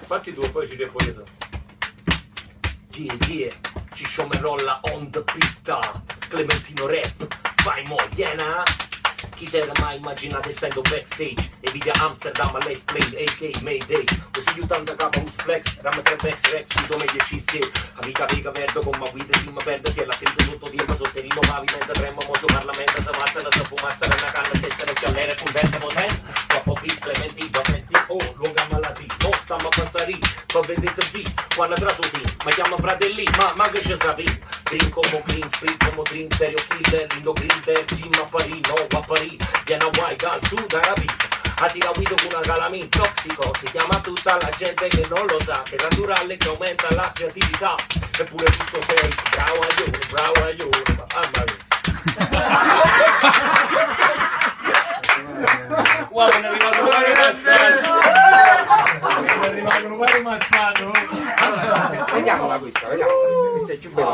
Fatti due, poi ci riappoiamo. Yeah, Ciccio Merolla on the beat, Clementino Rap, vai mo, iena. Chi si era mai immaginato stando backstage e video Amsterdam all'Ace Plane, AK Mayday. Così aiutando a capo un flex, ram 3 Bex Rex, tutto meglio cheesecake. Amica pega con ma guida si ma perde, si è l'attrito sotto tempo, sotterino pavimento, tremmo, moso parlamento, si passa la fumassa, la canna, stessa le galere, contenta potente. Troppo beat, Clementino, pensi, oh, lunga malattia, non stiamo a pensare, poi vedete V, quando trasuti, ma chiama fratelli, ma che ci sapevi? Green como green, free como green, stereo killer, lindo green, del gym a Parì, no a Parì, viene a White Gal, Sud Arabi, a tiraguito con una calamin tossico, si chiama tutta la gente che non lo sa, che è naturale che aumenta la creatività, eppure tutto sei, bravo a io, mamma mia. Wow, ne è arrivato un pari mazzato. Vediamola questa è più bella.